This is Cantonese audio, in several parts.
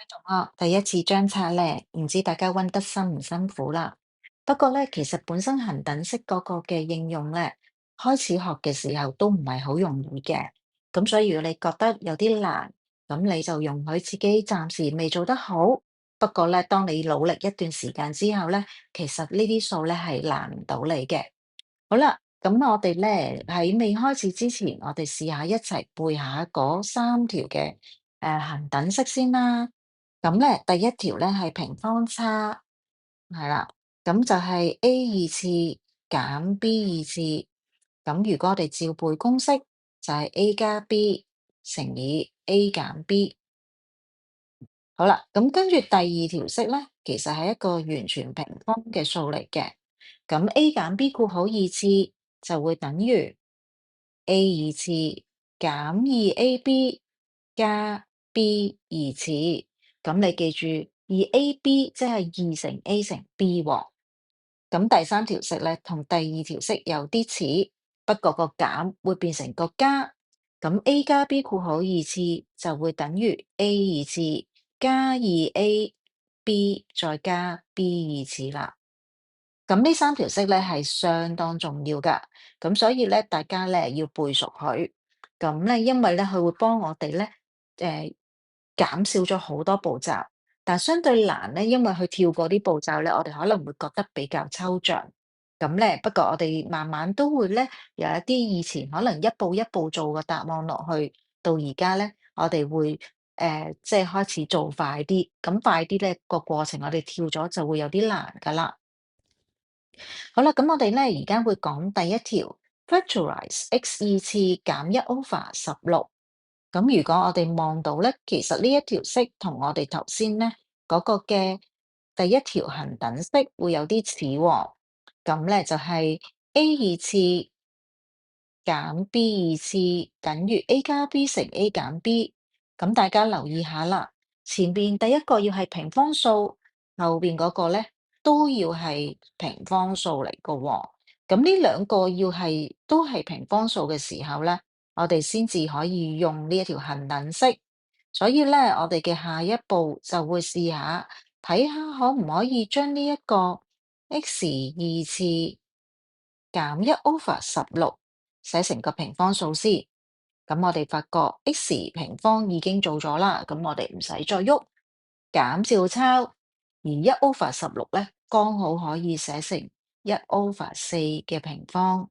同學第一次張冊咧，唔知大家溫得辛唔辛苦啦。不過咧，其實本身恒等式嗰個嘅應用咧，開始學嘅時候都唔係好容易嘅。咁所以如果你覺得有啲難，咁你就容許自己暫時未做得好。不過咧，當你努力一段時間之後咧，其實呢啲數咧係難唔到你嘅。好啦，咁我哋咧喺未開始之前，我哋試下一齊背下嗰三條嘅恒等式先啦。咁咧，第一條咧係平方差，係啦，咁就係 A 二次減 B 二次。咁如果我哋照背公式，就係 A 加 B 乘以 A 減 B。好啦，咁跟住第二條式咧，其實係一個完全平方嘅數嚟嘅。咁 A 減 B 括號二次就會等於 A 二次減二 AB 加 B 二次。咁你記住，二 AB 即係二乘 A 乘 B 喎。咁第三條式咧，同第二條式有啲似，不過個減會變成個加。咁 A 加 B 括號二次就會等於 A 二次加二 AB 再加 B 二次啦。咁呢三條式咧係相當重要噶，咁所以咧大家咧要背熟佢。咁咧因為咧佢會幫我哋咧減少咗好多步驟，但相對難咧，因為佢跳過啲步驟咧，我哋可能會覺得比較抽象。咁咧不過我哋慢慢都會咧有一啲以前可能一步一步做嘅答案落去，到而家咧我哋會即係開始做快啲，咁快啲咧個過程我哋跳咗就會有啲難噶啦。好啦，咁我哋咧而家會講第一條 factorize x 二次減一 over 16。咁如果我哋望到咧，其實呢一條式同我哋頭先咧嗰個嘅第一條恒等式會有啲似喎。咁咧就係 A 二次減 B 二次等於 A 加 B 乘 A 減 B。咁大家留意下啦，前邊第一個要係平方數，後邊嗰個咧都要係平方數嚟嘅喎。咁呢兩個要係都係平方數嘅時候咧，我哋先至可以用呢一條恒等式。所以咧，我哋嘅下一步就會試下睇下可唔可以將呢一個 x 二次減一 over 16寫成個平方數先。咁我哋發覺 x 平方已經做咗啦，咁我哋唔使再喐，減照抄，而一 over 16咧，剛好可以寫成一 over 4嘅平方。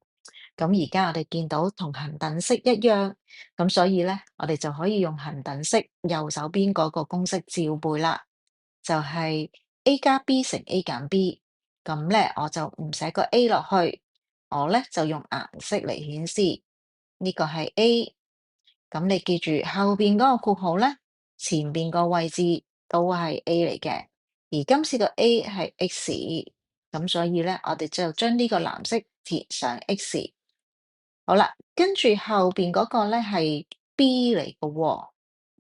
咁而家我哋見到同恒等式一樣，咁所以咧，我哋就可以用恒等式右手邊嗰個公式照背啦，就係 A 加 B 乘 A 減 B。咁咧，我就唔寫個 A 落去，我咧就用顏色嚟顯示呢個係 A。咁你記住後邊嗰個括號咧，前邊個位置都係 A 嚟嘅，而今次個 A 係 X，咁所以咧，我哋就將呢個藍色填上 X。好啦，跟住後邊嗰個咧係 B 嚟嘅喎，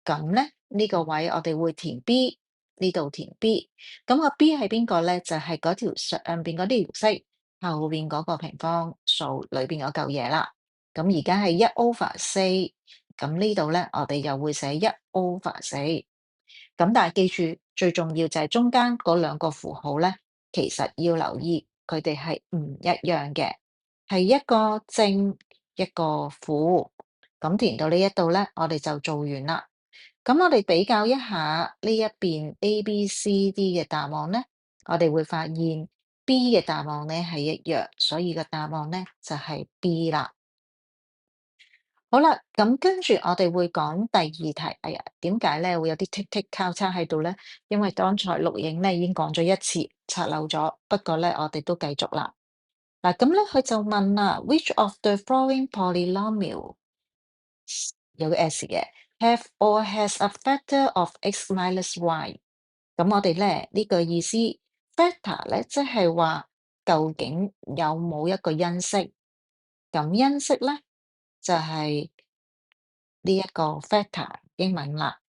咁咧呢個位我哋會填 B，呢度填 B，咁個 B 係邊個咧？就係嗰條上邊嗰啲條式後邊嗰個平方數裏邊嗰嚿嘢啦。咁而家係一 over 四，咁呢度咧我哋又會寫一 over 四。咁但係記住最重要就係中間嗰兩個符號咧，其實要留意佢哋係唔一樣嘅，係一個正一個負。咁填到呢一度咧，我哋就做完啦。咁我哋比較一下呢一邊 A、B、C、D 嘅答案咧，我哋會發現 B 嘅答案咧係一樣，所以個答案咧就係 B 啦。好啦，咁跟住我哋會講第二題。哎呀，點解咧會有啲剔剔交叉喺度咧？因為剛才錄影咧已經講咗一次，拆漏咗。不過咧，我哋都繼續啦。嗱，咁咧佢就問啦，which of the following polynomial 有個 S 嘅，have or has a factor of x minus y。咁我哋咧呢個意思，factor 咧即係話究竟有冇一個因式？咁因式咧就係呢一個 factor 英文啦。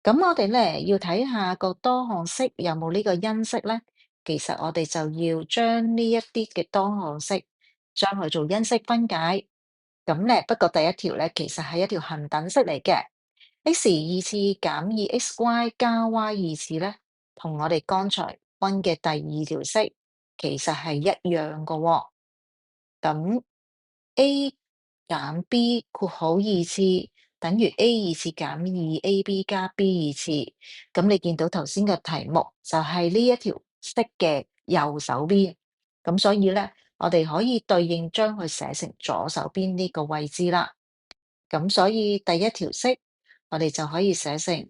咁我哋咧要睇下個多項式有冇呢個因式咧，其實我哋就要將呢一啲嘅多項式將佢做因式分解。咁咧不過第一條咧其實係一條恒等式嚟嘅。x 二次減二 xy 加 y 二次咧，同我哋剛才溫嘅第二條式其實係一樣嘅喎。咁 a 減 b 括號二次等於 a 二次減二 ab 加 b 二次。咁你見到頭先嘅題目就係呢一條式嘅右手邊，咁所以咧，我哋可以對應將佢寫成左手邊呢個位置啦。咁所以第一條式我哋就可以寫成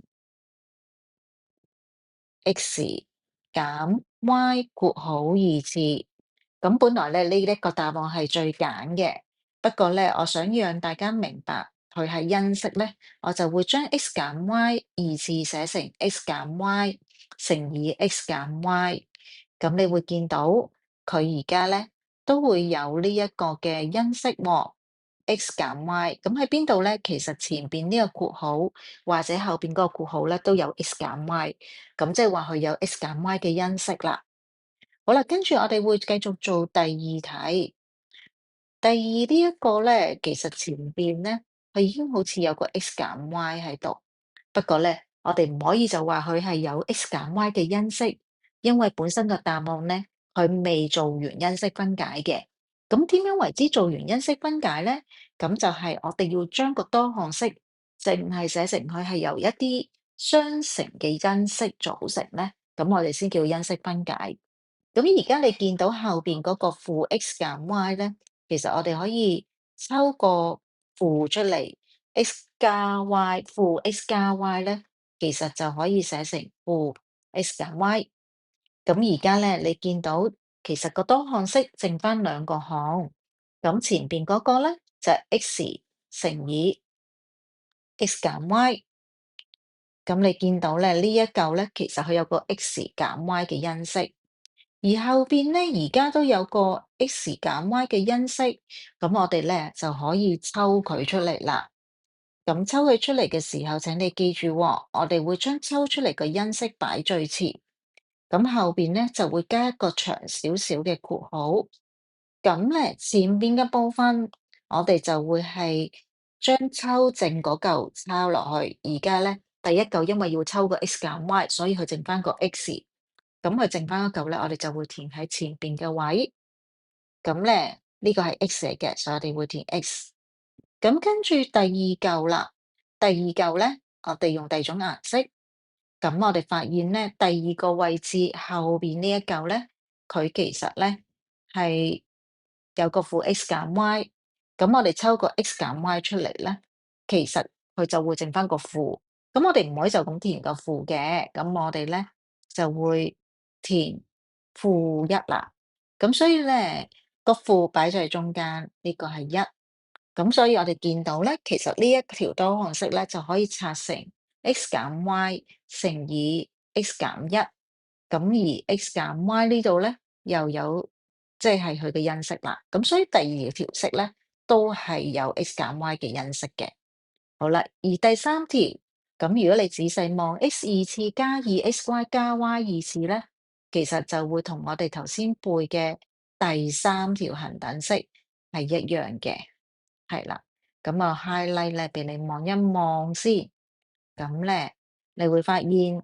x 減 y 括號二次。咁本來咧呢一個答案係最簡嘅，不過咧我想讓大家明白佢係因式咧，我就會將 x 減 y 二次寫成 x 減 y 乘以 x 減 y。咁你會見到佢而家咧都會有呢一個嘅因式喎，x 減 y。咁喺邊度咧？其實前邊呢個括號或者後邊嗰個括號咧都有 x 減 y，咁即係話佢有 x 減 y 嘅因式啦。好啦，跟住我哋會繼續做第二題。第二呢一個咧，其實前邊咧，佢已經好似有個 x 減 y 喺度。不過咧，我哋唔可以就話佢係有 x 減 y 嘅因式，因為本身個答案咧，佢未做完因式分解嘅。咁點樣為之做完因式分解咧？咁就係我哋要將個多項式淨係寫成佢係由一啲相乘嘅因式組成咧，咁我哋先叫因式分解。咁而家你見到後邊嗰個負 x 減 y 咧，其實我哋可以抽個負出嚟，x 加 y，負 x 加 y 咧，其實就可以寫成負 x 減 y。咁而家咧，你見到其實個多項式剩翻兩個項，咁前邊嗰個咧就係 x 乘以 x 減 y。咁你見到咧呢一嚿咧，其實佢有個 x 減 y 嘅因式。而後邊咧，而家都有個 x 減 y 嘅因式，咁我哋咧就可以抽佢出嚟啦。咁抽佢出嚟嘅時候，請你記住喎，我哋會將抽出嚟嘅因式擺最前，咁後邊咧就會加一個長少少嘅括號。咁咧前邊嘅部分，我哋就會係將抽剩嗰嚿抄落去。而家咧第一嚿因為要抽個 x 減 y，所以佢剩翻個 x。咁佢剩翻嗰嚿咧，我哋就會填喺前邊嘅位。咁咧，呢個係 x 嚟嘅，所以我哋會填 x。咁跟住第二嚿啦，第二嚿咧，我哋用第二種顏色。咁我哋發現咧，第二個位置後邊呢一嚿咧，佢其實咧係有個負 x 減 y。咁我哋抽個 x 減 y 出嚟咧，其實佢就會剩翻個負。咁我哋唔可以就咁填個負嘅，咁我哋咧就會填負一啦。咁所以咧個負擺在中間，呢個係一。咁所以我哋見到咧，其實呢一條多項式咧就可以拆成 x 減 y 乘以 x 減一。咁而 x 減 y 呢度咧又有即係佢嘅因式啦。咁所以第二條式咧都係有 x 減 y 嘅因式嘅。好啦，而第三條，咁如果你仔細望 x 二次加二 xy 加 y 二次咧，其實就會同我哋頭先背嘅第三條恒等式係一樣嘅，係啦。咁啊 highlight 咧俾你望一望先，咁咧你會發現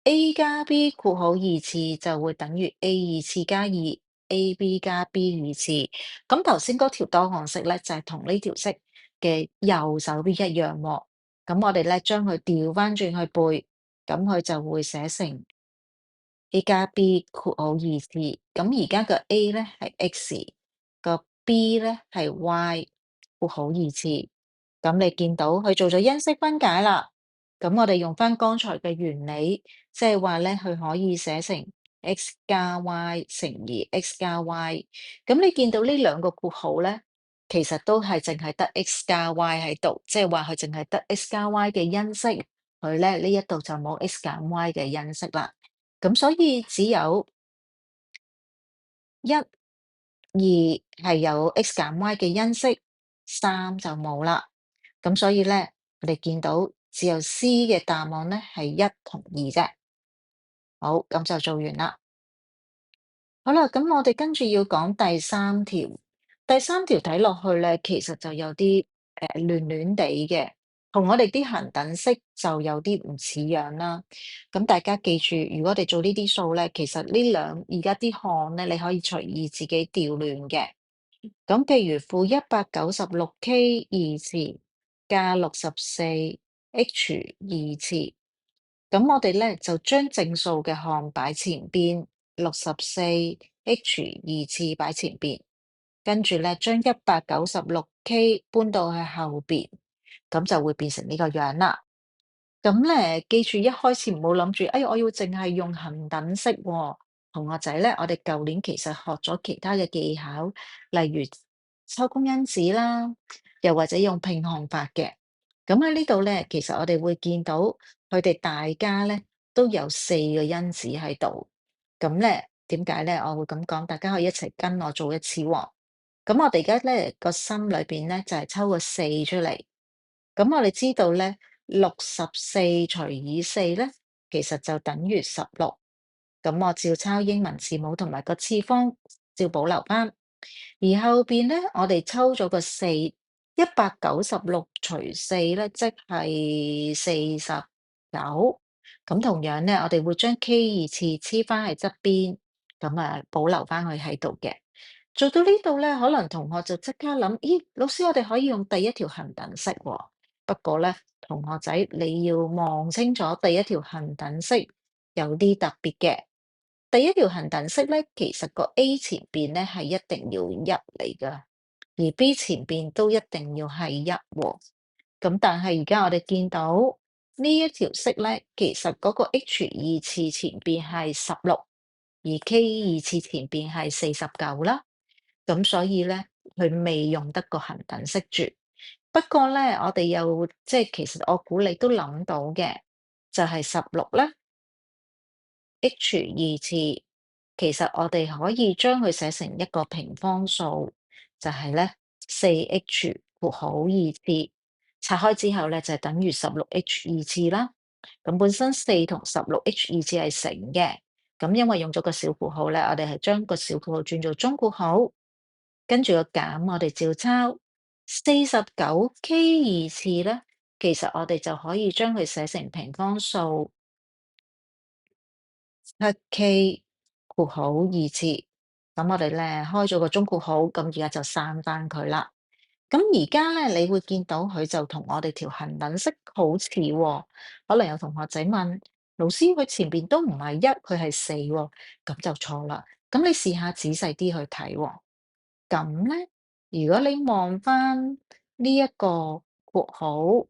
a 加 b 括號二次就會等於 a 二次加二 ab 加 b 二次。咁頭先嗰條多項式咧就係同呢條式嘅右手邊一樣喎。咁我哋咧將佢調翻轉去背，咁佢就會寫成 a 加 b 括號二次。咁而家個 a 咧係 x，個 b 咧係 y 括號二次。咁你見到佢做咗因式分解啦。咁我哋用翻剛才嘅原理，即係話咧，佢可以寫成 x 加 y 乘以 x 加 y。咁你見到呢兩個括號咧，其實都係淨係得 x 加 y 喺度，即係話佢淨係得 x 加 y 嘅因式，佢咧呢一度就冇 x 減 y 嘅因式啦。咁所以只有一、二係有 x 減 y 嘅因式，三就冇啦。咁所以咧，我哋見到只有 C 嘅答案咧係一同二啫。好，咁就做完啦。好啦，咁我哋跟住要講第三條。第三條睇落去咧，其實就有啲亂亂地嘅。同我哋啲恒等式就有啲唔似樣啦。咁大家記住，如果我哋做呢啲數咧，其實而家啲項咧，你可以隨意自己調亂嘅。咁譬如-196k 次加64h 次，咁我哋咧就將正數嘅項擺前邊，64h 次擺前邊，跟住咧將196k 搬到去後邊，咁就會變成呢個樣啦。咁咧，記住一開始唔好諗住，哎，我要淨係用恒等式喎。同學仔咧，我哋舊年其實學咗其他嘅技巧，例如抽公因子啦，又或者用拼項法嘅。咁喺呢度咧，其實我哋會見到佢哋大家咧都有4個因子喺度。咁咧，點解咧？我會咁講，大家可以一齊跟我做一次喎。咁我哋而家咧個心裏邊咧就係抽個4出嚟。咁我哋知道咧，64除以4咧，其實就等於16。咁我照抄英文字母同埋個次方，照保留翻。而後邊咧，我哋抽咗個4，196除4咧，即係49。咁同樣咧，我哋會將 k 次黐翻喺側邊，咁啊保留翻佢喺度嘅。做到呢度咧，可能同學就即刻諗，咦，老師，我哋可以用第一條恒等式喎。不過咧，同學仔你要望清楚第一條恒等式有啲特別嘅。第一條恒等式咧，其實個 A 前邊咧係一定要一嚟㗎，而 B 前邊都一定要係一喎。咁但係而家我哋見到呢一條式咧，其實嗰個 H 次前邊係16，而 K 次前邊係49啦。咁所以咧，佢未用得個恒等式住。不過咧，我哋又即係其實我估你都諗到嘅，就係16咧，H 次，其實我哋可以將佢寫成一個平方數，就係咧4h 括號2次，拆開之後咧就係等於16h 次啦。咁本身4同16h 次係乘嘅，咁因為用咗個小括號咧，我哋係將個小括號轉做中括號。跟住個減，我哋照抄49k 次咧，其實我哋就可以將佢寫成平方數7k 括號次。咁我哋咧開咗個中括號，咁而家就刪翻佢啦。咁而家咧，你會見到佢就同我哋條恒等式好似喎。可能有同學仔問老師，佢前邊都唔係一，佢係4喎，咁就錯啦。咁你試下仔細啲去睇喎。咁咧，如果你望翻呢一個括號，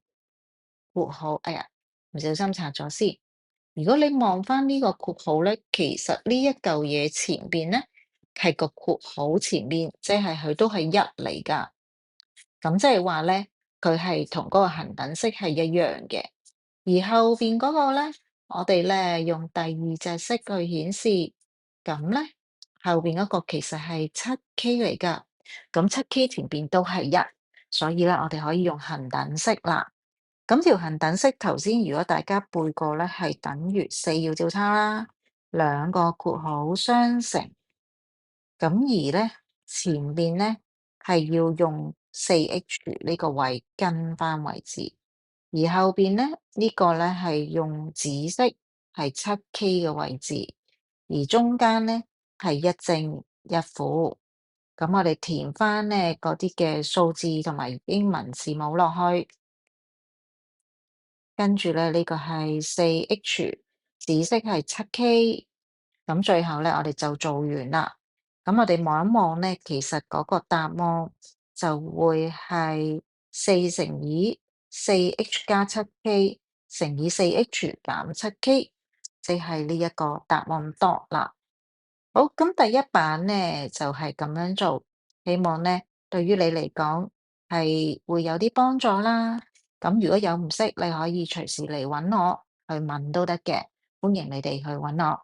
哎呀，唔小心拆咗先。如果你望翻呢個括號咧，其實呢一嚿嘢前邊咧係個括號前面，即係佢都係一嚟㗎。咁即係話咧，佢係同嗰個恒等式係一樣嘅。而後邊嗰個咧，我哋咧用第二隻式去顯示，咁咧後邊嗰個其實係7k 嚟㗎。咁7k 前邊都係一，所以咧我哋可以用恒等式啦。咁條恒等式頭先如果大家背過咧，係等於4要照抄啦，兩個括號相乘。咁而咧前邊咧係要用4h 呢個位跟翻位置，而後邊咧呢個咧係用紫色係7k 嘅位置，而中間咧係一正一負。咁我哋填翻咧嗰啲嘅數字同埋英文字母落去，跟住咧呢個係4h，紫色係7k。咁最後咧，我哋就做完啦。咁我哋望一望咧，其實嗰個答案就會係4乘以4h 加 7k 乘以4h 減 7k，即係呢一個答案多啦。好，咁第一版咧就係咁樣做，希望咧對於你嚟講係會有啲幫助啦。咁如果有唔識，你可以隨時嚟揾我去問都得嘅，歡迎你哋去揾我。